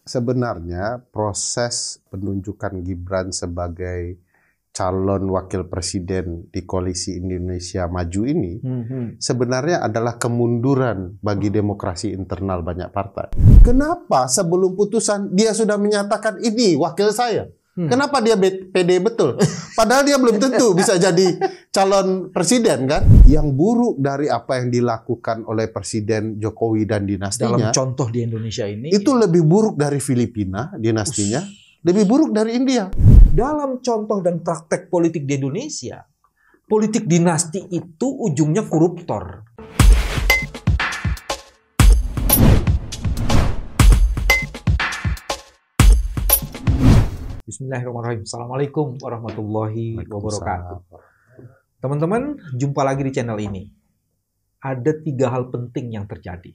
Sebenarnya proses penunjukan Gibran sebagai calon wakil presiden di Koalisi Indonesia Maju ini sebenarnya adalah kemunduran bagi demokrasi internal banyak partai. Kenapa sebelum putusan dia sudah menyatakan ini wakil saya? Kenapa dia pede betul? Padahal dia belum tentu bisa jadi calon presiden kan? Yang buruk dari apa yang dilakukan oleh Presiden Jokowi dan dinastinya, dalam contoh di Indonesia ini, itu lebih buruk dari Filipina dinastinya, lebih buruk dari India. dalam contoh dan praktek politik di Indonesia, politik dinasti itu ujungnya koruptor. Bismillahirrahmanirrahim. Assalamualaikum warahmatullahi wabarakatuh. Teman-teman, jumpa lagi di channel ini. Ada 3 hal penting yang terjadi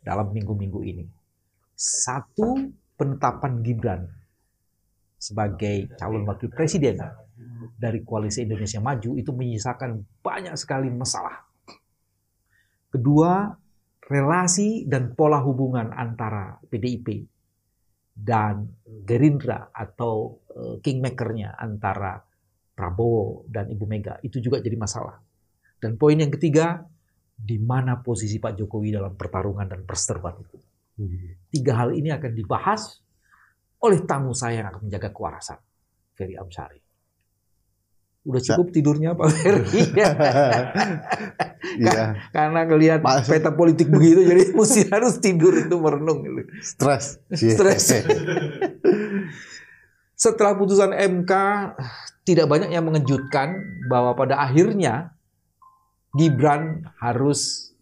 dalam minggu-minggu ini. 1, penetapan Gibran sebagai calon wakil presiden dari Koalisi Indonesia Maju itu menyisakan banyak sekali masalah. 2, relasi dan pola hubungan antara PDIP dan Gerindra atau kingmakernya antara Prabowo dan Ibu Mega itu juga jadi masalah. Dan poin yang ketiga, di mana posisi Pak Jokowi dalam pertarungan dan perseteruan itu. 3 hal ini akan dibahas oleh tamu saya yang akan menjaga kewarasan, Ferry Amsari. Udah cukup tidurnya Pak Ferry? Iya. Karena ngelihat peta politik begitu, jadi mesti harus tidur itu merenung. Stres. Setelah putusan MK, tidak banyak yang mengejutkan bahwa pada akhirnya Gibran harus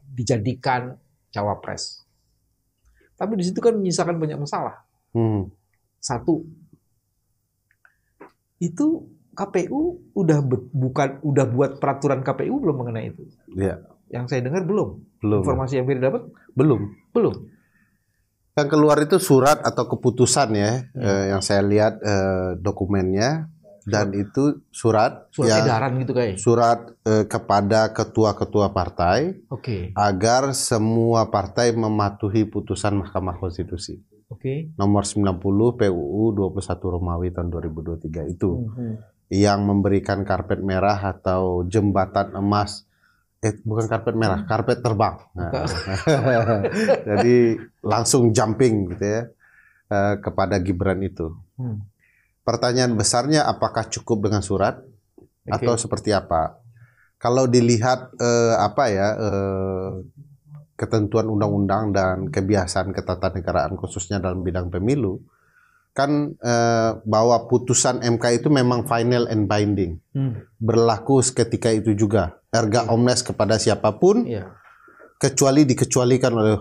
dijadikan cawapres. Tapi di situ kan menyisakan banyak masalah. 1, itu KPU udah buat peraturan KPU belum mengenai itu? Iya. Yang saya dengar belum. Informasi yang Ferry dapat belum. Yang keluar itu surat atau keputusan ya, yang saya lihat dokumennya, dan itu surat edaran gitu kayak. Surat kepada ketua-ketua partai, agar semua partai mematuhi putusan Mahkamah Konstitusi. Nomor 90 PUU 21 Romawi tahun 2023 itu. Yang memberikan karpet merah atau jembatan emas, bukan karpet merah, karpet terbang. Nah. Jadi langsung jumping gitu ya kepada Gibran itu. Pertanyaan besarnya, apakah cukup dengan surat atau seperti apa? Kalau dilihat ketentuan undang-undang dan kebiasaan ketatanegaraan khususnya dalam bidang pemilu, kan bahwa putusan MK itu memang final and binding, berlaku seketika itu juga, erga omnes kepada siapapun, kecuali dikecualikan oleh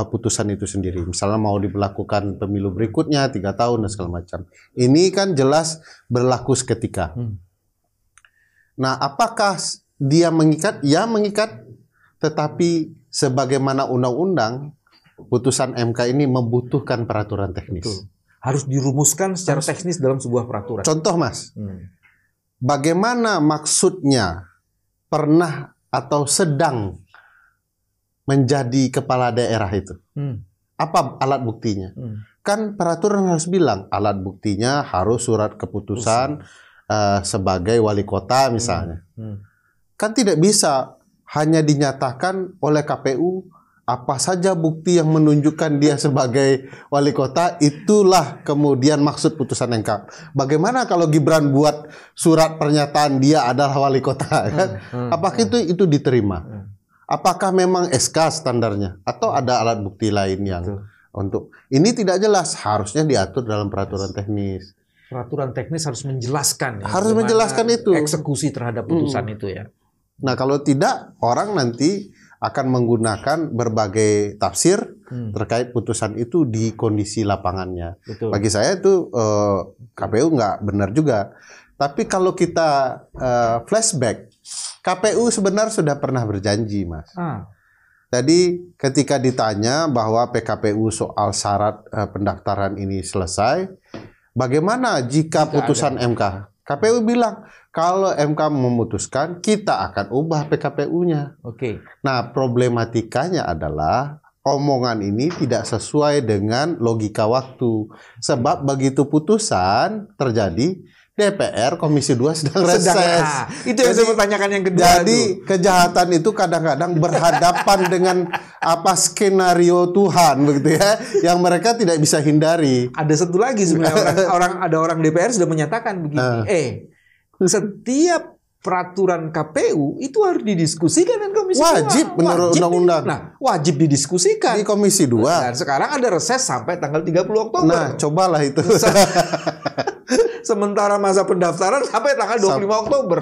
putusan itu sendiri. Misalnya mau diberlakukan pemilu berikutnya 3 tahun dan segala macam. Ini kan jelas berlaku seketika. Nah, apakah dia mengikat? Ya mengikat, tetapi sebagaimana undang-undang, putusan MK ini membutuhkan peraturan teknis. Betul. Harus dirumuskan secara teknis dalam sebuah peraturan. Contoh Mas, bagaimana maksudnya pernah atau sedang menjadi kepala daerah itu? Apa alat buktinya? Kan peraturan harus bilang, alat buktinya harus surat keputusan sebagai wali kota misalnya. Kan tidak bisa hanya dinyatakan oleh KPU apa saja bukti yang menunjukkan dia sebagai wali kota, itulah kemudian maksud putusan MK. Bagaimana kalau Gibran buat surat pernyataan dia adalah wali kota? Kan? Apakah itu diterima? Apakah memang SK standarnya? Atau ada alat bukti lain yang untuk ini tidak jelas, harusnya diatur dalam peraturan teknis. Peraturan teknis harus menjelaskan. Harus menjelaskan itu. Eksekusi terhadap putusan itu ya. Nah, kalau tidak, orang nanti akan menggunakan berbagai tafsir terkait putusan itu di kondisi lapangannya. Bagi saya itu KPU nggak benar juga. Tapi kalau kita flashback, KPU sebenarnya sudah pernah berjanji, Mas. Jadi ketika ditanya bahwa PKPU soal syarat pendaftaran ini selesai, bagaimana jika putusan MK? KPU bilang, kalau MK memutuskan, kita akan ubah PKPU-nya. Nah, problematikanya adalah omongan ini tidak sesuai dengan logika waktu. Sebab begitu putusan terjadi, DPR Komisi 2 sedang reses. Itu yang saya pertanyakan yang kedua. Jadi kejahatan itu kadang-kadang berhadapan dengan skenario Tuhan begitu ya, yang mereka tidak bisa hindari. Ada satu lagi sebenarnya ada orang DPR sudah menyatakan begini. Setiap peraturan KPU itu harus didiskusikan dengan Komisi 2. Wajib menurut undang-undang. Nah, wajib didiskusikan di Komisi 2. Dan sekarang ada reses sampai tanggal 30 Oktober. Nah, cobalah itu. Sementara masa pendaftaran sampai tanggal 25 Oktober.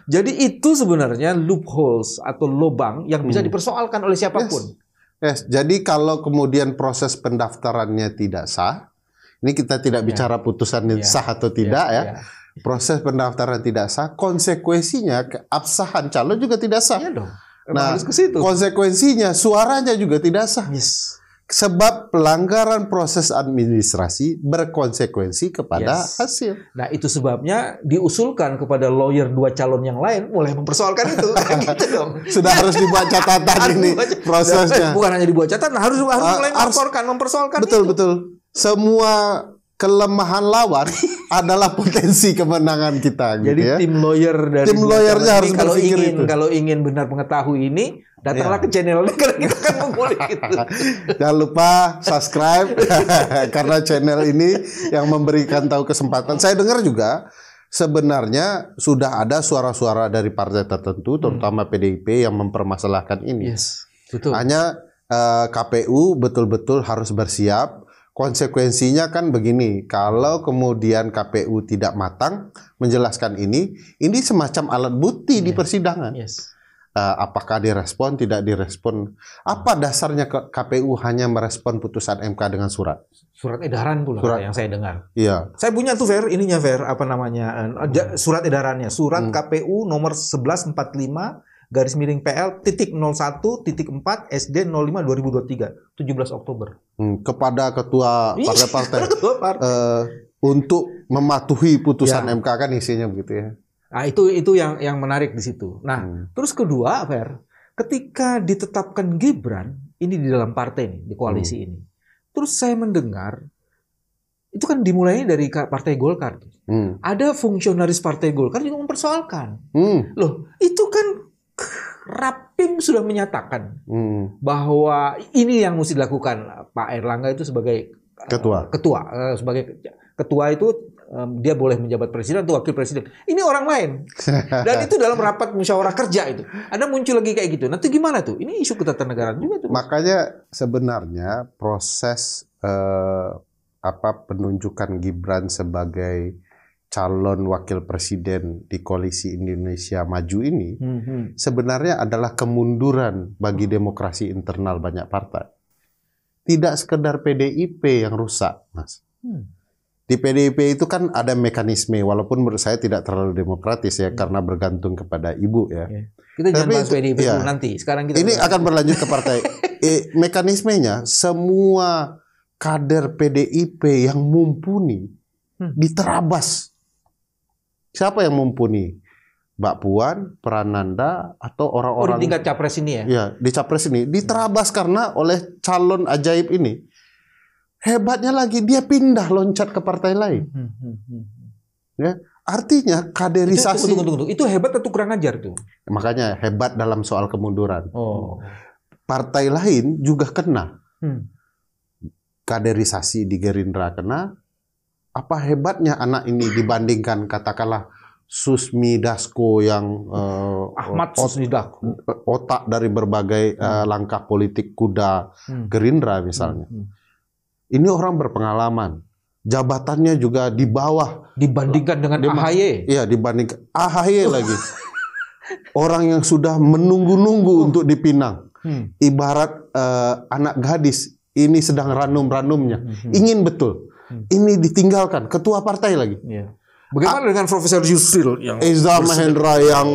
Jadi itu sebenarnya loopholes atau lubang yang bisa dipersoalkan oleh siapapun. Yes. Jadi kalau kemudian proses pendaftarannya tidak sah, ini kita tidak bicara putusannya sah atau tidak ya. Proses pendaftaran tidak sah, konsekuensinya keabsahan calon juga tidak sah. Iya dong. Nah, harus ke situ. Konsekuensinya suaranya juga tidak sah. Yes. Sebab pelanggaran proses administrasi berkonsekuensi kepada hasil. Nah, itu sebabnya diusulkan kepada lawyer 2 calon yang lain mulai mempersoalkan itu. Gitu dong. Sudah harus dibuat catatan ini prosesnya. Bukan hanya dibuat catatan, harus mulai mempersoalkan Betul. Semua kelemahan lawan adalah potensi kemenangan kita. Jadi gitu ya. tim lawyer dari tim lawyernya harus berpikir itu. Kalau ingin benar mengetahui ini, datanglah ke channel ini karena kita akan mengulik itu. Jangan lupa subscribe karena channel ini yang memberikan tahu kesempatan. Saya dengar juga sebenarnya sudah ada suara-suara dari partai tertentu, terutama PDIP yang mempermasalahkan ini. Yes, betul. Hanya KPU betul-betul harus bersiap. Konsekuensinya kan begini, kalau kemudian KPU tidak matang menjelaskan ini semacam alat bukti di persidangan. Yes. Apakah direspon, tidak direspon? Apa dasarnya KPU hanya merespon putusan MK dengan surat? Surat edaran pula yang saya dengar. Iya. Saya punya tuh apa namanya? Surat edarannya, surat KPU nomor 1145 /PL.01.4 SD 05 2023 17 Oktober. Kepada ketua partai-partai untuk mematuhi putusan MK kan isinya begitu ya. Nah, itu yang menarik di situ. Nah, terus kedua, Fer, ketika ditetapkan Gibran ini di dalam partai nih, di koalisi ini. Terus saya mendengar itu kan dimulai dari Partai Golkar. Ada fungsionaris Partai Golkar juga mempersoalkan. Loh, itu kan Rapim sudah menyatakan bahwa ini yang mesti dilakukan. Pak Erlangga itu sebagai sebagai ketua itu dia boleh menjabat presiden atau wakil presiden. Ini orang lain. Dan itu dalam rapat musyawarah kerja itu. Ada muncul lagi kayak gitu. Nanti gimana tuh? Ini isu ketatanegaraan juga tuh. Makanya sebenarnya proses penunjukan Gibran sebagai calon wakil presiden di koalisi Indonesia Maju ini sebenarnya adalah kemunduran bagi demokrasi internal banyak partai. Tidak sekedar PDIP yang rusak, Mas. Di PDIP itu kan ada mekanisme, walaupun menurut saya tidak terlalu demokratis ya, karena bergantung kepada ibu ya. Kita jangan bahas PDIP dulu nanti. Sekarang kita ini akan berlanjut ke partai. Mekanismenya semua kader PDIP yang mumpuni diterabas. Siapa yang mumpuni? Mbak Puan, Prananda, atau orang-orang di tingkat capres ini ya? Ya, di capres ini diterabas karena oleh calon ajaib ini. Hebatnya lagi dia pindah loncat ke partai lain. Ya, artinya kaderisasi. Tunggu. Itu hebat atau kurang ajar tuh? Makanya hebat dalam soal kemunduran. Oh. Partai lain juga kena. Kaderisasi di Gerindra kena. Apa hebatnya anak ini dibandingkan katakanlah Susmi Dasko yang Ahmad Susmi Dasko, otak dari berbagai langkah politik kuda Gerindra misalnya. Ini orang berpengalaman. Jabatannya juga di bawah dibandingkan dengan AHY. Iya, dibandingkan AHY lagi. Orang yang sudah menunggu-nunggu untuk dipinang. Ibarat anak gadis ini sedang ranum-ranumnya. Ingin betul. Ini ditinggalkan ketua partai lagi. Bagaimana dengan Profesor Yusril yang Eza Mahendra yang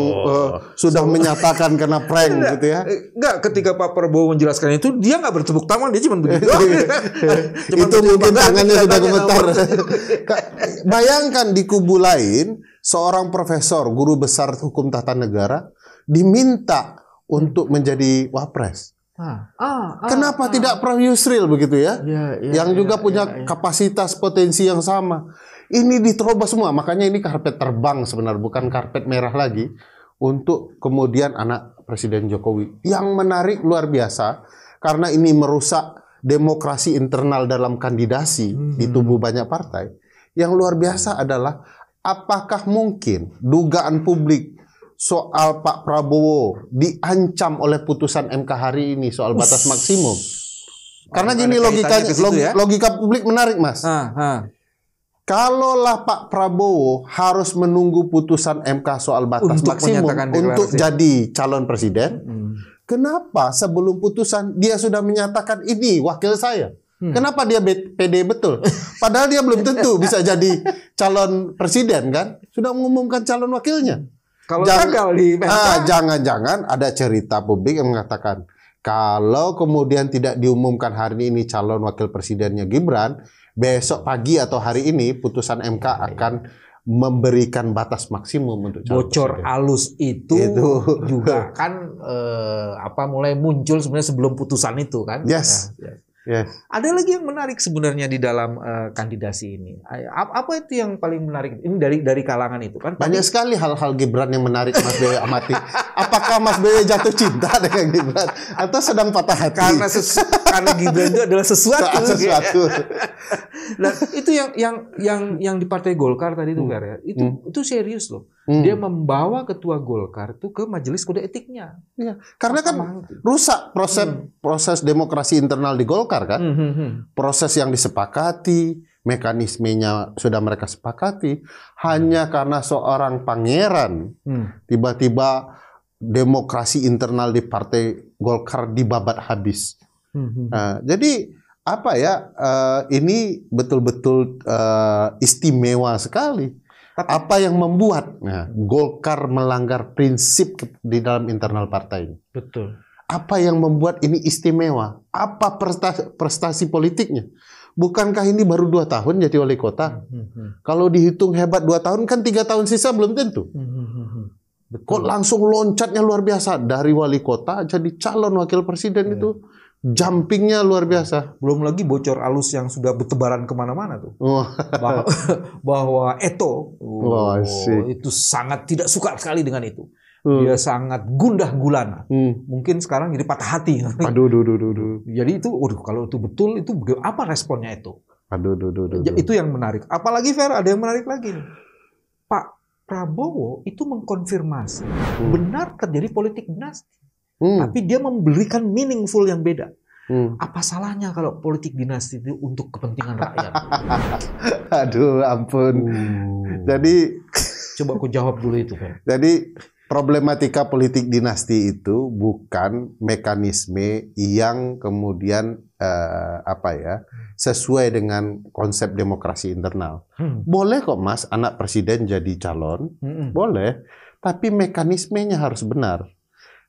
sudah menyatakan kena prank gitu ya? Enggak, ketika Pak Prabowo menjelaskan itu dia nggak bertepuk tangan, dia cuma begitu. Itu mungkin tangannya sudah gemetar. Bayangkan di kubu lain seorang profesor guru besar hukum tata negara diminta untuk menjadi wapres. Kenapa tidak Prof. Yusril begitu ya? Yang juga punya kapasitas potensi yang sama. Ini diterobos semua, makanya ini karpet terbang sebenarnya, bukan karpet merah lagi untuk kemudian anak Presiden Jokowi. Yang menarik luar biasa karena ini merusak demokrasi internal dalam kandidasi di tubuh banyak partai. Yang luar biasa adalah apakah mungkin dugaan publik soal Pak Prabowo diancam oleh putusan MK hari ini soal batas maksimum? Karena gini logikanya, logika publik menarik, Mas. Kalaulah Pak Prabowo harus menunggu putusan MK soal batas maksimum untuk jadi calon presiden, kenapa sebelum putusan dia sudah menyatakan ini wakil saya? Kenapa dia pede betul? Padahal dia belum tentu bisa jadi calon presiden kan? Sudah mengumumkan calon wakilnya. Kalau gagal di jangan-jangan ada cerita publik yang mengatakan kalau kemudian tidak diumumkan hari ini calon wakil presidennya Gibran, besok pagi atau hari ini putusan MK akan memberikan batas maksimum untuk calon bocor presiden. halus itu juga kan mulai muncul sebenarnya sebelum putusan itu kan. Yes. Ada lagi yang menarik sebenarnya di dalam kandidasi ini. Apa itu yang paling menarik? Ini dari kalangan itu kan. Banyak sekali hal-hal Gibran yang menarik Mas Beye amati. Apakah Mas Beye jatuh cinta dengan Gibran atau sedang patah hati? Karena Gibran itu adalah sesuatu. Nah, itu yang di Partai Golkar tadi itu Fer, ya. Itu serius loh. Dia membawa ketua Golkar itu ke majelis kode etiknya. Ya, karena kan rusak proses demokrasi internal di Golkar kan. Proses yang disepakati, mekanismenya sudah mereka sepakati, hanya karena seorang pangeran tiba-tiba demokrasi internal di Partai Golkar dibabat habis. Jadi apa ya? Ini betul-betul istimewa sekali. Tapi, apa yang membuat Golkar melanggar prinsip di dalam internal partai? Betul. Apa yang membuat ini istimewa? Apa prestasi politiknya? Bukankah ini baru 2 tahun jadi wali kota? Kalau dihitung hebat 2 tahun, kan 3 tahun sisa belum tentu. Betul. Kok langsung loncatnya luar biasa dari wali kota jadi calon wakil presiden itu? Jumpingnya luar biasa. Belum lagi bocor halus yang sudah bertebaran kemana-mana tuh. Bahwa Eto itu sangat tidak suka sekali dengan itu. Dia sangat gundah gulana. Mungkin sekarang jadi patah hati. Jadi itu, kalau itu betul, itu apa responnya itu? Itu yang menarik. Apalagi Fer, ada yang menarik lagi nih. Pak Prabowo itu mengkonfirmasi benar terjadi politik dinasti. Tapi dia memberikan meaningful yang beda. Apa salahnya kalau politik dinasti itu untuk kepentingan rakyat? Aduh, ampun. Jadi coba aku jawab dulu itu, Fer. Jadi problematika politik dinasti itu bukan mekanisme yang kemudian sesuai dengan konsep demokrasi internal. Boleh kok Mas, anak presiden jadi calon, boleh, tapi mekanismenya harus benar.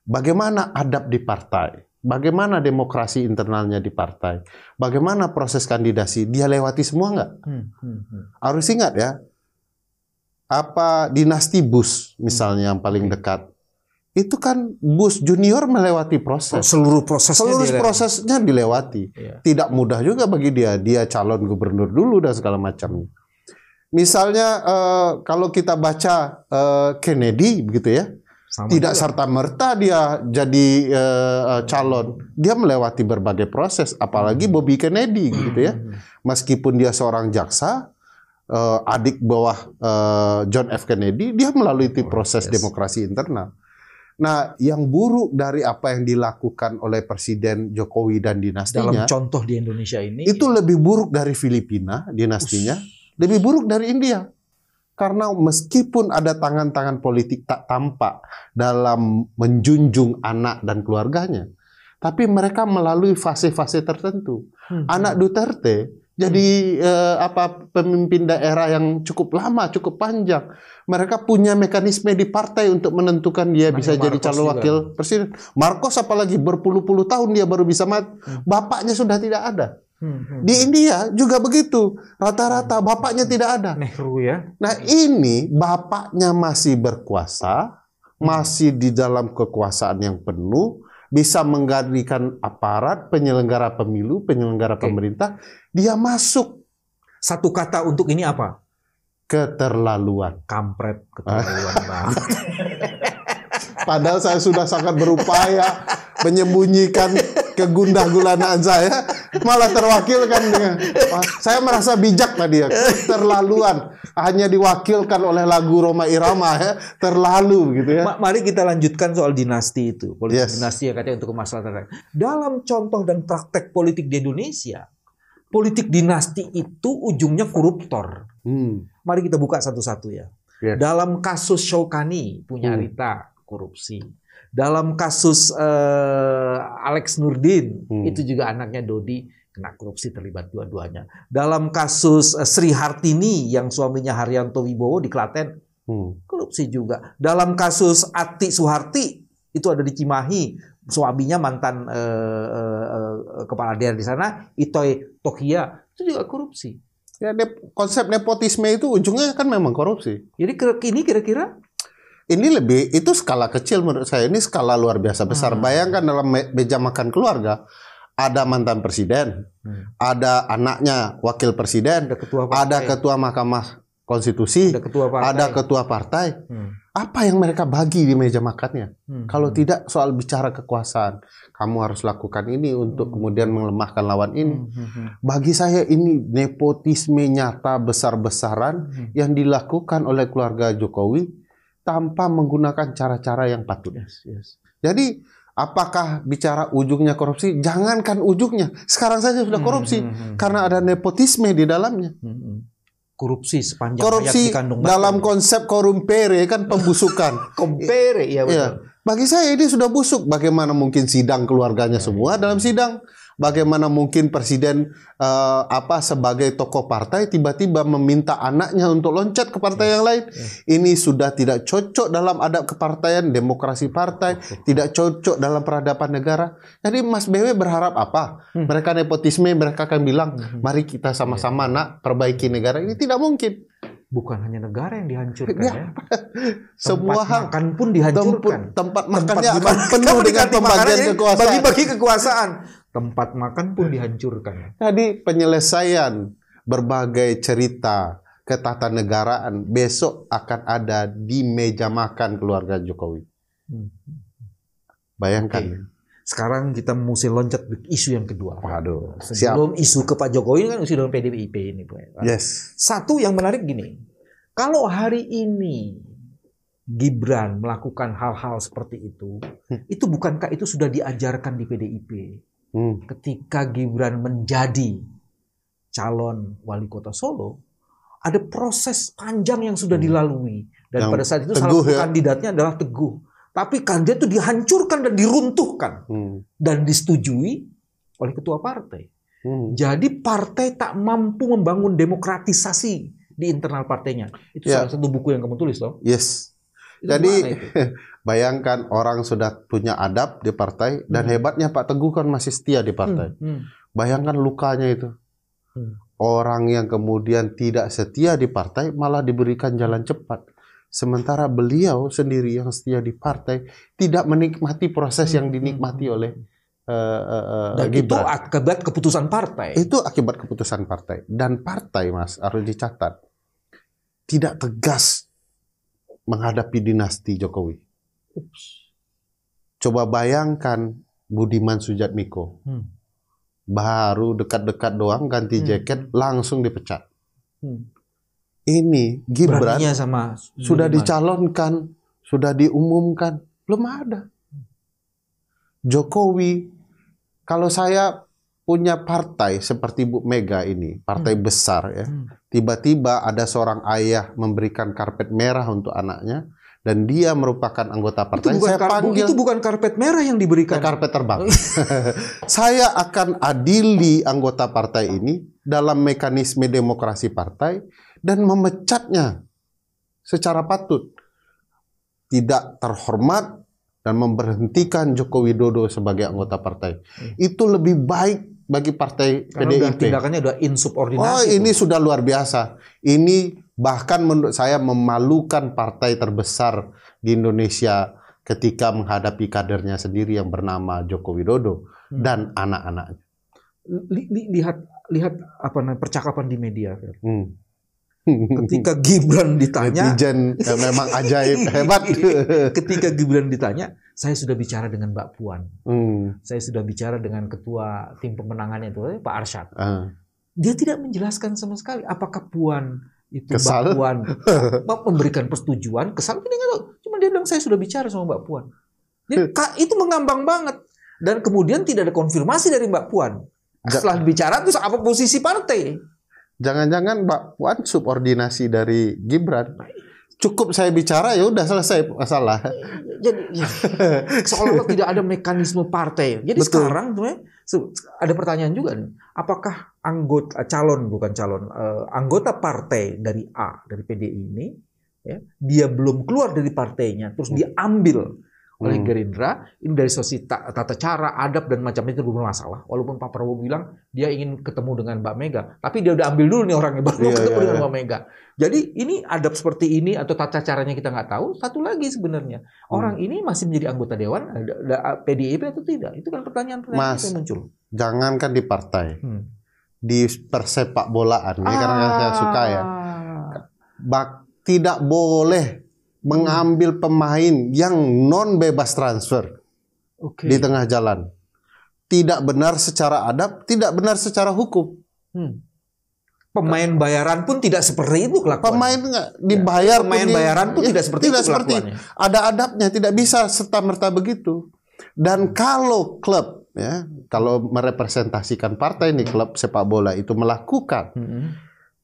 Bagaimana adab di partai? Bagaimana demokrasi internalnya di partai? Bagaimana proses kandidasi? Dia lewati semua nggak? Harus ingat ya, apa dinasti Bush misalnya yang paling dekat, itu kan Bush junior melewati proses. Seluruh prosesnya dilewati. Tidak mudah juga bagi dia. Dia calon gubernur dulu dan segala macamnya. Misalnya kalau kita baca Kennedy begitu ya. Tidak serta-merta dia jadi calon. Dia melewati berbagai proses, apalagi Bobby Kennedy gitu ya. Meskipun dia seorang jaksa, adik bawah John F. Kennedy, dia melalui proses demokrasi internal. Nah, yang buruk dari apa yang dilakukan oleh Presiden Jokowi dan dinastinya, dalam contoh di Indonesia ini, itu lebih buruk dari Filipina dinastinya, lebih buruk dari India. Karena meskipun ada tangan-tangan politik tak tampak dalam menjunjung anak dan keluarganya, tapi mereka melalui fase-fase tertentu. Anak Duterte jadi pemimpin daerah yang cukup lama, cukup panjang. Mereka punya mekanisme di partai untuk menentukan dia bisa jadi calon wakil presiden. Marcos apalagi berpuluh-puluh tahun dia baru bisa mati. Bapaknya sudah tidak ada. Di India juga begitu. Rata-rata bapaknya tidak ada. Nehru ya. Nah ini bapaknya masih berkuasa, masih di dalam kekuasaan yang penuh, bisa menggantikan aparat, penyelenggara pemilu, penyelenggara pemerintah, dia masuk. Satu kata untuk ini apa? Keterlaluan. Kampret, keterlaluan banget. Padahal saya sudah sangat berupaya menyembunyikan kegundah-gulanaan saya, malah terwakilkan dengan saya merasa bijak tadi ya, keterlaluan. Hanya diwakilkan oleh lagu Rhoma Irama ya, terlalu gitu ya. Mari kita lanjutkan soal dinasti itu. Politik dinasti yang katanya untuk kemaslahatan rakyat. Dalam contoh dan praktek politik di Indonesia, politik dinasti itu ujungnya koruptor. Mari kita buka satu-satu ya. Dalam kasus Syaukani punya Rita, korupsi. Dalam kasus Alex Nurdin, itu juga anaknya Dodi kena korupsi, terlibat dua-duanya. Dalam kasus Sri Hartini yang suaminya Haryanto Wibowo di Klaten, korupsi juga. Dalam kasus Ati Suharti, itu ada di Cimahi, suaminya mantan kepala daerah di sana, Itoy Tokia, itu juga korupsi. Ya, konsep nepotisme itu ujungnya kan memang korupsi. Jadi ini kira-kira? Ini itu skala kecil menurut saya. Ini skala luar biasa besar. Bayangkan dalam meja makan keluarga, ada mantan presiden, ada anaknya wakil presiden, ada ketua Mahkamah Konstitusi, ada ketua partai. Apa yang mereka bagi di meja makannya? Kalau tidak soal bicara kekuasaan, kamu harus lakukan ini untuk kemudian melemahkan lawan ini. Bagi saya ini nepotisme nyata besar-besaran yang dilakukan oleh keluarga Jokowi tanpa menggunakan cara-cara yang patut. Jadi apakah bicara ujungnya korupsi? Jangankan ujungnya, sekarang saja sudah korupsi karena ada nepotisme di dalamnya. Korupsi sepanjang korupsi dalam konsep korumpere kan pembusukan. Kompere, ya betul. Ya. Bagi saya ini sudah busuk. Bagaimana mungkin sidang keluarganya semua dalam sidang? Bagaimana mungkin presiden sebagai tokoh partai tiba-tiba meminta anaknya untuk loncat ke partai yang lain? Ini sudah tidak cocok dalam adab kepartaian, demokrasi partai, tidak cocok dalam peradaban negara. Jadi Mas BW berharap apa? Mereka nepotisme, mereka akan bilang, mari kita sama-sama nak perbaiki negara ini. Tidak mungkin. Bukan hanya negara yang dihancurkan ya. Semua tempat makan pun dihancurkan. Tempat makannya akan penuh dengan pembagian kekuasaan. Bagi-bagi kekuasaan. Tempat makan pun dihancurkan. Jadi penyelesaian berbagai cerita ketatanegaraan besok akan ada di meja makan keluarga Jokowi. Bayangkan. Sekarang kita mesti loncat ke isu yang kedua. Waduh, sebelum isu ke Pak Jokowi kan isu dalam PDIP ini. Yes. Satu yang menarik gini. Kalau hari ini Gibran melakukan hal-hal seperti itu bukankah itu sudah diajarkan di PDIP? Ketika Gibran menjadi calon wali kota Solo, ada proses panjang yang sudah dilalui. Dan pada saat itu salah satu kandidatnya adalah Teguh. Tapi kandidat itu dihancurkan dan diruntuhkan. Dan disetujui oleh ketua partai. Jadi partai tak mampu membangun demokratisasi di internal partainya. Itu salah satu buku yang kamu tulis, toh? Yes. Itu jadi bayangkan orang sudah punya adab di partai dan hebatnya Pak Teguh kan masih setia di partai. Bayangkan lukanya itu. Orang yang kemudian tidak setia di partai malah diberikan jalan cepat. Sementara beliau sendiri yang setia di partai tidak menikmati proses yang dinikmati oleh dan Gibran. Itu akibat keputusan partai. Itu akibat keputusan partai. Dan partai, Mas, harus dicatat, tidak tegas menghadapi dinasti Jokowi. Coba bayangkan Budiman Sujatmiko. Baru dekat-dekat doang ganti jaket langsung dipecat. Ini Gibran sama sudah dicalonkan, sudah diumumkan, belum ada. Jokowi, kalau saya punya partai seperti Bu Mega ini, partai besar ya, tiba-tiba ada seorang ayah memberikan karpet merah untuk anaknya, dan dia merupakan anggota partai, itu bukan karpet merah yang diberikan. Karpet terbang. Saya akan adili anggota partai ini dalam mekanisme demokrasi partai, dan memecatnya secara patut. Tidak terhormat dan memberhentikan Joko Widodo sebagai anggota partai. Itu lebih baik bagi partai PDIP. Tindakannya udah insubordinasi. Oh, ini sudah luar biasa. Ini bahkan menurut saya memalukan partai terbesar di Indonesia ketika menghadapi kadernya sendiri yang bernama Joko Widodo dan anak-anaknya. Lihat apa namanya percakapan di media. Ketika Gibran ditanya, netizen memang ajaib hebat. Ketika Gibran ditanya, saya sudah bicara dengan Mbak Puan, saya sudah bicara dengan ketua tim pemenangannya itu Pak Arsyad. Dia tidak menjelaskan sama sekali apakah Puan itu kesal. Mbak Puan memberikan persetujuan, kesal tidak tahu. Cuma dia bilang saya sudah bicara sama Mbak Puan. Jadi itu mengambang banget. Dan kemudian tidak ada konfirmasi dari Mbak Puan. Setelah bicara terus apa posisi partai? Jangan-jangan Mbak Puan subordinasi dari Gibran. Cukup saya bicara ya udah selesai masalah. Jadi seolah-olah tidak ada mekanisme partai. Jadi betul. Sekarang ada pertanyaan juga nih. Apakah anggota partai dari A, dari PDI ini, ya, dia belum keluar dari partainya, terus diambil oleh Gerindra, ini dari sisi tata cara, adab dan macam itu bermasalah. Walaupun Pak Prabowo bilang dia ingin ketemu dengan Mbak Mega, tapi dia udah ambil dulu nih orangnya baru ketemu dengan Mbak Mega. Jadi ini adab seperti ini atau tata caranya kita nggak tahu. Satu lagi sebenarnya orang ini masih menjadi anggota dewan PDIP atau tidak? Itu kan pertanyaan-pertanyaan yang muncul. Jangankan di partai, di persepak bolaan, ini karena saya suka ya, tidak boleh mengambil pemain yang non bebas transfer di tengah jalan. Tidak benar secara adab, tidak benar secara hukum. Pemain bayaran pun tidak seperti itu kelakuannya. Pemain nggak dibayar. Pemain bayaran pun tidak seperti itu kelakuannya. Ada adabnya, tidak bisa serta-merta begitu. Dan kalau klub, ya, kalau merepresentasikan partai nih, klub sepak bola itu melakukan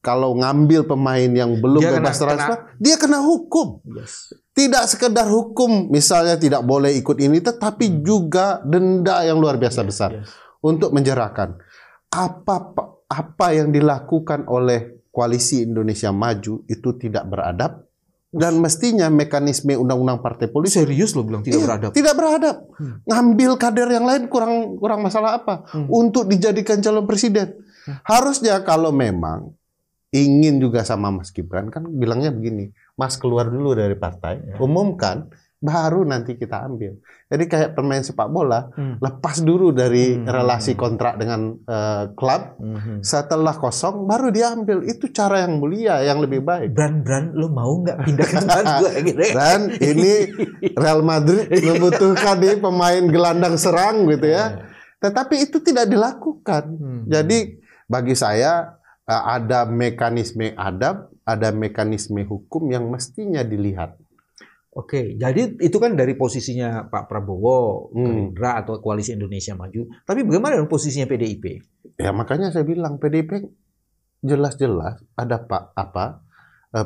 kalau ngambil pemain yang belum bebas transfer, dia kena hukum. Tidak sekedar hukum, misalnya tidak boleh ikut ini, tetapi juga denda yang luar biasa besar untuk menjerahkan. Apa yang dilakukan oleh Koalisi Indonesia Maju itu tidak beradab, dan mestinya mekanisme undang-undang partai politik. Serius lo bilang tidak beradab? Tidak beradab. Ngambil kader yang lain kurang masalah apa untuk dijadikan calon presiden. Harusnya kalau memang ingin juga sama Mas Gibran, kan bilangnya begini, Mas keluar dulu dari partai, umumkan, baru nanti kita ambil. Jadi kayak pemain sepak bola, lepas dulu dari relasi kontrak dengan klub, setelah kosong baru diambil. Itu cara yang mulia, yang lebih baik. Bran, lo mau nggak pindah ke tempat gue? Gitu. Dan ini Real Madrid membutuhkan nih pemain gelandang serang gitu ya. Tetapi itu tidak dilakukan. Jadi bagi saya, ada mekanisme adab, ada mekanisme hukum yang mestinya dilihat. Oke, jadi itu kan dari posisinya Pak Prabowo, Gerindra atau Koalisi Indonesia Maju. Tapi bagaimana dengan posisinya PDIP? Ya makanya saya bilang PDIP jelas-jelas ada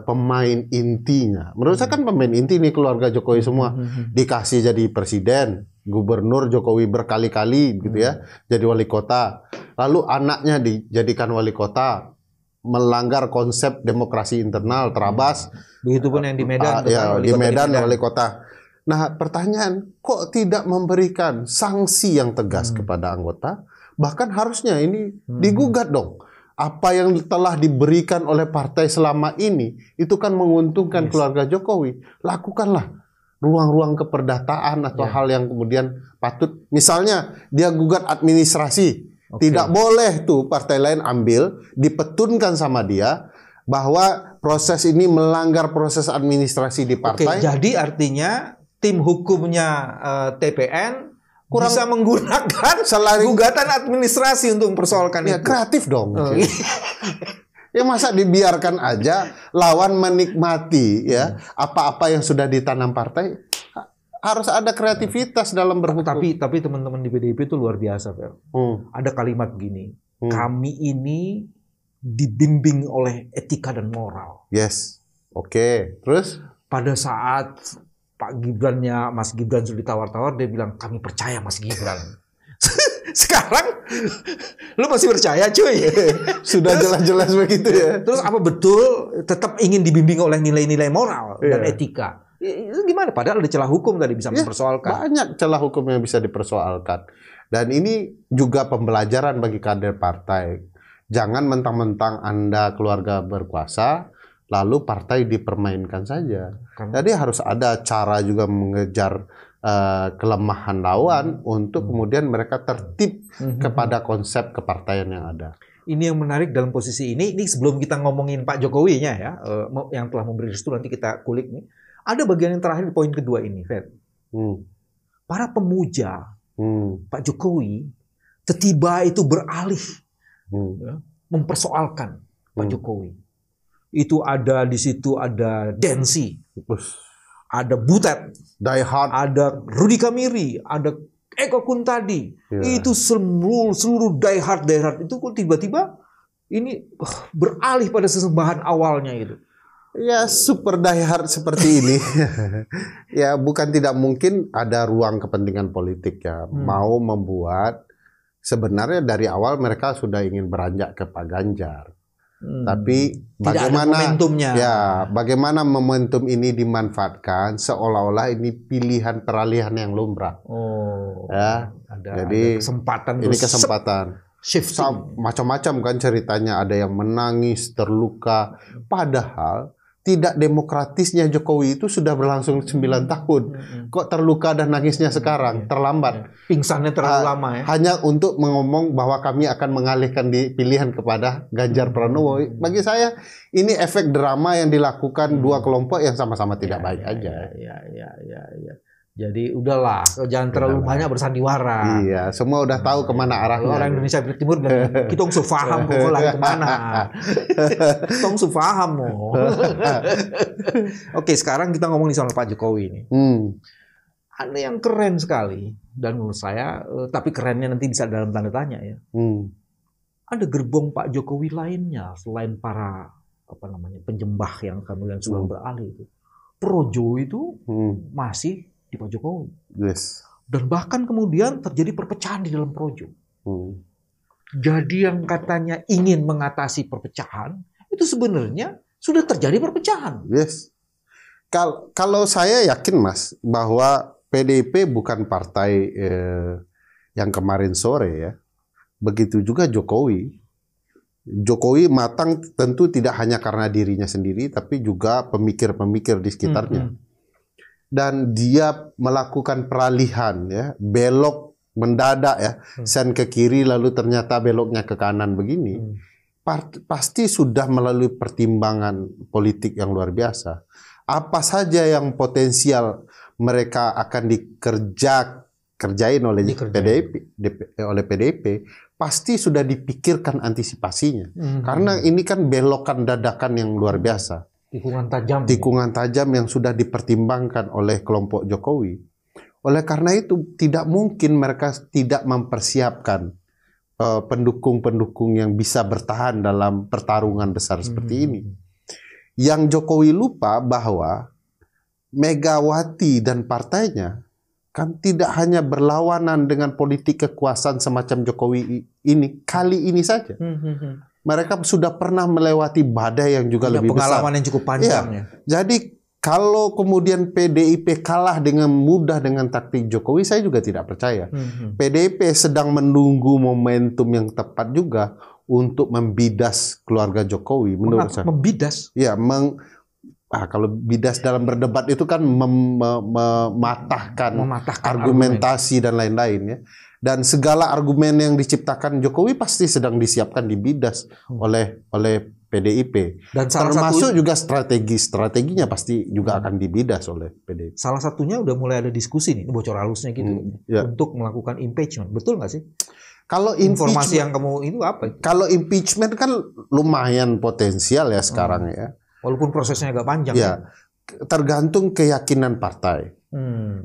pemain intinya. Menurut saya kan pemain inti nih keluarga Jokowi semua dikasih jadi presiden, gubernur Jokowi berkali-kali gitu ya, jadi wali kota. Lalu anaknya dijadikan wali kota, melanggar konsep demokrasi internal, terabas. Begitupun yang di Medan. Di Medan wali kota. Nah pertanyaan, kok tidak memberikan sanksi yang tegas kepada anggota? Bahkan harusnya ini digugat dong. Apa yang telah diberikan oleh partai selama ini, itu kan menguntungkan keluarga Jokowi. Lakukanlah ruang-ruang keperdataan atau hal yang kemudian patut. Misalnya dia gugat administrasi. Tidak boleh tuh partai lain ambil, dipetunkan sama dia bahwa proses ini melanggar proses administrasi di partai. Jadi artinya tim hukumnya TPN bisa menggunakan gugatan administrasi untuk mempersoalkan itu. Kreatif dong. Ya masa dibiarkan aja lawan menikmati ya apa-apa yang sudah ditanam partai. Harus ada kreativitas dalam berhukum. Tapi teman-teman di PDIP itu luar biasa, Fer. Ada kalimat gini, kami ini dibimbing oleh etika dan moral. Yes. Oke. Terus? Pada saat Mas Gibran sudah ditawar-tawar, dia bilang, kami percaya Mas Gibran. Sekarang, lu masih percaya cuy? Sudah jelas-jelas begitu ya. Terus apa betul tetap ingin dibimbing oleh nilai-nilai moral dan etika? Itu gimana? Padahal ada celah hukum tadi bisa mempersoalkan. Banyak celah hukum yang bisa dipersoalkan. Dan ini juga pembelajaran bagi kader partai. Jangan mentang-mentang Anda keluarga berkuasa, lalu partai dipermainkan saja. Jadi harus ada cara juga mengejar kelemahan lawan untuk kemudian mereka tertib kepada konsep kepartaian yang ada. Ini yang menarik dalam posisi ini sebelum kita ngomongin Pak Jokowinya ya, yang telah memberi restu, nanti kita kulik nih. Ada bagian yang terakhir di poin kedua ini, Fed. Para pemuja Pak Jokowi tiba-tiba itu beralih ya, mempersoalkan Pak Jokowi. Itu ada di situ ada Densi, ada Butet, Die Hard, ada Rudy Kamiri, ada Eko Kuntadi. Itu seluruh die hard itu kok tiba-tiba ini beralih pada sesembahan awalnya gitu. Ya, super die hard seperti ini. Ya, bukan tidak mungkin ada ruang kepentingan politik ya. Mau membuat, sebenarnya dari awal mereka sudah ingin beranjak ke Pak Ganjar. Tapi bagaimana bagaimana momentum ini dimanfaatkan seolah-olah ini pilihan peralihan yang lumrah. Jadi kesempatan, ini kesempatan. Macam-macam kan ceritanya, ada yang menangis, terluka. Padahal tidak demokratisnya Jokowi itu sudah berlangsung 9 tahun. Kok terluka dan nangisnya sekarang? Terlambat. Pingsannya terlalu lama ya. Hanya untuk mengomong bahwa kami akan mengalihkan pilihan kepada Ganjar Pranowo. Bagi saya ini efek drama yang dilakukan dua kelompok yang sama-sama tidak baik aja. Jadi udahlah, jangan terlalu banyak bersandiwara. Iya, semua udah tahu kemana arahnya. Orang Indonesia Timur dan kita nggak paham kok lagi kemana. Kita nggak paham mo. Oke, sekarang kita ngomongin soal Pak Jokowi ini. Ada yang keren sekali dan menurut saya, tapi kerennya nanti bisa dalam tanda tanya ya. Ada gerbong Pak Jokowi lainnya selain para penjembah yang kemudian sudah beralih itu. Projo itu masih di Pak Jokowi. Dan bahkan kemudian terjadi perpecahan di dalam Projo. Jadi yang katanya ingin mengatasi perpecahan, itu sebenarnya sudah terjadi perpecahan. Kalau saya yakin Mas, bahwa PDIP bukan partai yang kemarin sore ya. Begitu juga Jokowi. Jokowi matang tentu tidak hanya karena dirinya sendiri, tapi juga pemikir-pemikir di sekitarnya. Dan dia melakukan peralihan ya, belok mendadak ya, sen ke kiri lalu ternyata beloknya ke kanan begini. Pasti sudah melalui pertimbangan politik yang luar biasa. Apa saja yang potensial mereka akan kerjain oleh PDIP, pasti sudah dipikirkan antisipasinya. Karena ini kan belokan dadakan yang luar biasa. Tikungan tajam yang sudah dipertimbangkan oleh kelompok Jokowi. Oleh karena itu tidak mungkin mereka tidak mempersiapkan pendukung-pendukung yang bisa bertahan dalam pertarungan besar seperti ini. Yang Jokowi lupa bahwa Megawati dan partainya kan tidak hanya berlawanan dengan politik kekuasaan semacam Jokowi ini kali ini saja. Mereka sudah pernah melewati badai yang juga lebih besar. Pengalaman yang cukup panjang ya. Jadi kalau kemudian PDIP kalah dengan mudah dengan taktik Jokowi, saya juga tidak percaya. PDIP sedang menunggu momentum yang tepat juga untuk membidas keluarga Jokowi. Menurut saya. Membidas? Ya, kalau bidas dalam berdebat itu kan mematahkan argumentasi dan lain-lain ya. Dan segala argumen yang diciptakan Jokowi pasti sedang disiapkan dibidas oleh PDIP. Dan termasuk juga strateginya pasti juga akan dibidas oleh PDIP. Salah satunya udah mulai ada diskusi nih, bocor halusnya gitu, untuk melakukan impeachment. Betul nggak sih? Kalau informasi yang kamu itu apa? Kalau impeachment kan lumayan potensial ya sekarang ya. Walaupun prosesnya agak panjang. Ya, tergantung keyakinan partai.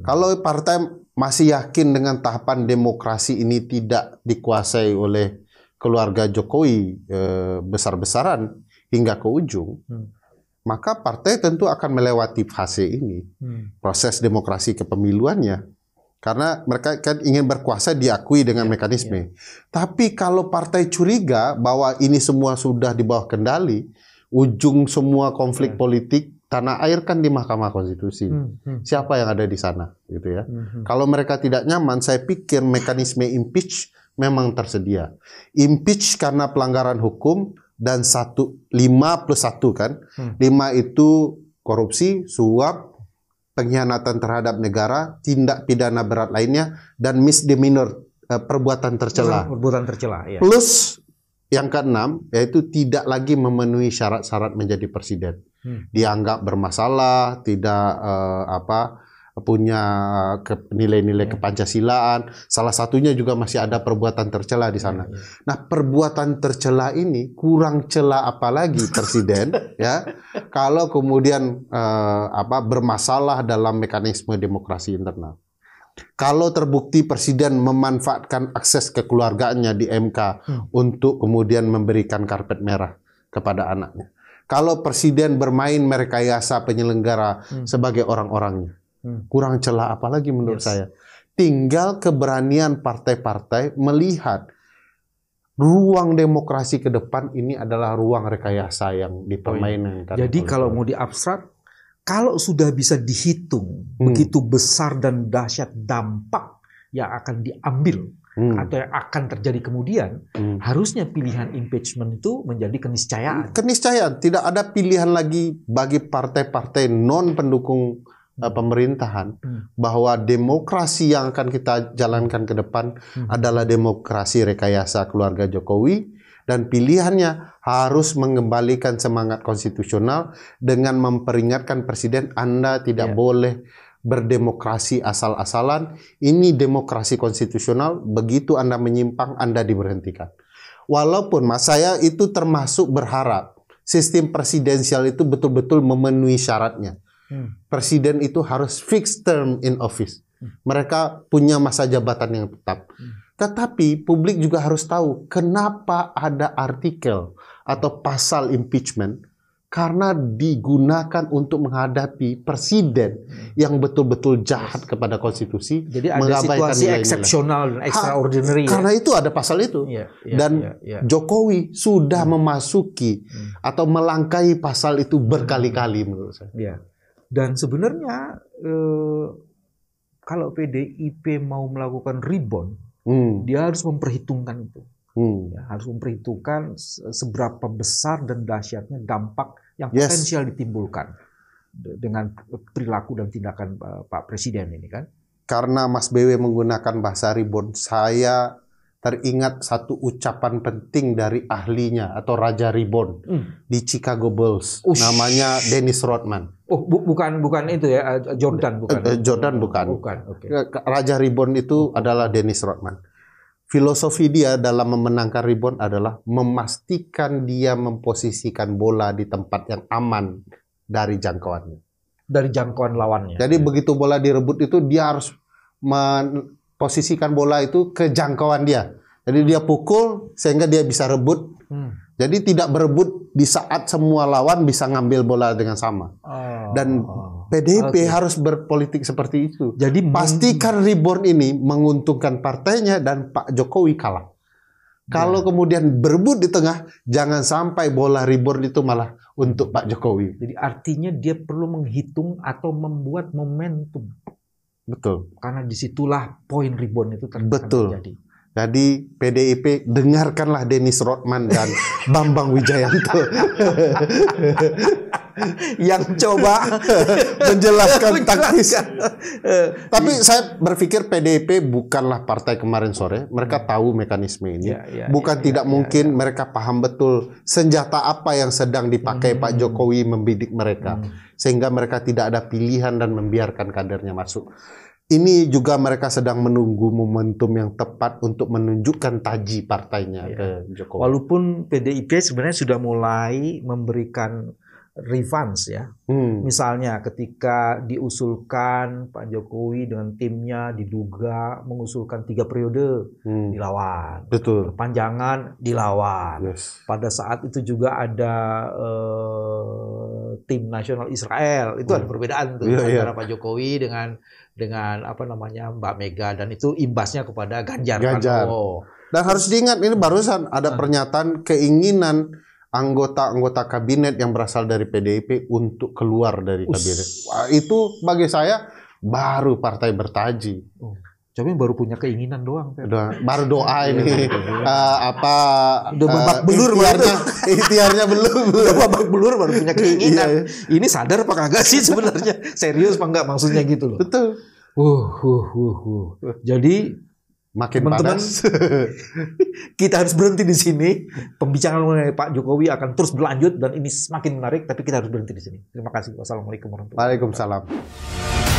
Kalau partai masih yakin dengan tahapan demokrasi ini tidak dikuasai oleh keluarga Jokowi besar-besaran hingga ke ujung, maka partai tentu akan melewati fase ini, proses demokrasi kepemiluannya. Karena mereka kan ingin berkuasa diakui dengan mekanisme. Tapi kalau partai curiga bahwa ini semua sudah di bawah kendali, ujung semua konflik politik tanah air kan di Mahkamah Konstitusi. Siapa yang ada di sana, gitu ya? Kalau mereka tidak nyaman, saya pikir mekanisme impeach memang tersedia. Impeach karena pelanggaran hukum dan 5+1 kan? 5 itu korupsi, suap, pengkhianatan terhadap negara, tindak pidana berat lainnya, dan misdemeanor, perbuatan tercela. Perbuatan tercela, ya. Plus yang keenam, yaitu tidak lagi memenuhi syarat-syarat menjadi presiden. Dianggap bermasalah, tidak punya nilai-nilai kepancasilaan. Salah satunya juga masih ada perbuatan tercela di sana. Nah, perbuatan tercela ini kurang cela apalagi presiden ya. Kalau kemudian bermasalah dalam mekanisme demokrasi internal. Kalau terbukti presiden memanfaatkan akses kekeluargaannya di MK untuk kemudian memberikan karpet merah kepada anaknya. Kalau presiden bermain merekayasa penyelenggara sebagai orang-orangnya. Kurang celah apalagi menurut saya. Tinggal keberanian partai-partai melihat ruang demokrasi ke depan ini adalah ruang rekayasa yang dipermainkan. Jadi kalau mau diabstrak, kalau sudah bisa dihitung begitu besar dan dahsyat dampak yang akan diambil atau yang akan terjadi kemudian, harusnya pilihan impeachment itu menjadi keniscayaan. Keniscayaan, tidak ada pilihan lagi bagi partai-partai non pendukung pemerintahan bahwa demokrasi yang akan kita jalankan ke depan adalah demokrasi rekayasa keluarga Jokowi, dan pilihannya harus mengembalikan semangat konstitusional dengan memperingatkan presiden, Anda tidak boleh berdemokrasi asal-asalan. Ini demokrasi konstitusional, begitu Anda menyimpang, Anda diberhentikan. Walaupun Mas, saya itu termasuk berharap sistem presidensial itu betul-betul memenuhi syaratnya. Presiden itu harus fixed term in office. Mereka punya masa jabatan yang tetap. Tetapi publik juga harus tahu kenapa ada artikel atau pasal impeachment, karena digunakan untuk menghadapi presiden yang betul-betul jahat kepada konstitusi. Jadi ada situasi eksepsional dan extraordinary. Karena itu ada pasal itu. Dan Jokowi sudah memasuki atau melangkahi pasal itu berkali-kali menurut saya. Dan sebenarnya kalau PDIP mau melakukan rebound, dia harus memperhitungkan itu. Harus memperhitungkan seberapa besar dan dahsyatnya dampak yang potensial ditimbulkan dengan perilaku dan tindakan Pak Presiden ini kan. Karena Mas BW menggunakan bahasa rebound, saya teringat satu ucapan penting dari ahlinya atau Raja Rebound di Chicago Bulls. Namanya Dennis Rodman. Oh, bukan itu ya, Jordan bukan. Jordan bukan. Okay. Raja Rebound itu adalah Dennis Rodman. Filosofi dia dalam memenangkan rebound adalah memastikan dia memposisikan bola di tempat yang aman dari jangkauannya. Dari jangkauan lawannya. Jadi begitu bola direbut itu dia harus posisikan bola itu ke jangkauan dia. Jadi dia pukul sehingga dia bisa rebut. Jadi tidak berebut di saat semua lawan bisa ngambil bola dengan sama. Dan PDIP harus berpolitik seperti itu. Jadi pastikan rebound ini menguntungkan partainya dan Pak Jokowi kalah. Kalau kemudian berebut di tengah, jangan sampai bola rebound itu malah untuk Pak Jokowi. Jadi artinya dia perlu menghitung atau membuat momentum. Betul. Karena disitulah poin rebound itu terjadi. Jadi PDIP dengarkanlah Dennis Rodman dan Bambang Wijayanto yang coba menjelaskan taktis. Tapi saya berpikir PDIP bukanlah partai kemarin sore. Mereka tahu mekanisme ini. Bukan tidak mungkin mereka paham betul senjata apa yang sedang dipakai Pak Jokowi membidik mereka. Sehingga mereka tidak ada pilihan dan membiarkan kadernya masuk. Ini juga mereka sedang menunggu momentum yang tepat untuk menunjukkan taji partainya ke Jokowi. Walaupun PDIP sebenarnya sudah mulai memberikan revans ya. Misalnya ketika diusulkan Pak Jokowi dengan timnya diduga mengusulkan 3 periode, dilawan. Betul. Perpanjangan dilawan. Pada saat itu juga ada tim nasional Israel. Itu ada perbedaan tuh antara Pak Jokowi dengan apa namanya Mbak Mega, dan itu imbasnya kepada Ganjar. Dan harus diingat ini barusan ada pernyataan keinginan anggota-anggota kabinet yang berasal dari PDIP untuk keluar dari kabinet. Wah, itu bagi saya baru partai bertaji. Coba baru punya keinginan doang. Baru doa ini. Udah babak belur ikhtiarnya belum. Udah babak belur baru punya keinginan. Ini sadar apa kagak sih sebenarnya? Serius apa enggak maksudnya gitu loh. Betul. Jadi makin teman-teman, panas. kita harus berhenti di sini. Pembicaraan mengenai Pak Jokowi akan terus berlanjut dan ini semakin menarik, tapi kita harus berhenti di sini. Terima kasih. Wassalamualaikum warahmatullahi wabarakatuh. Waalaikumsalam.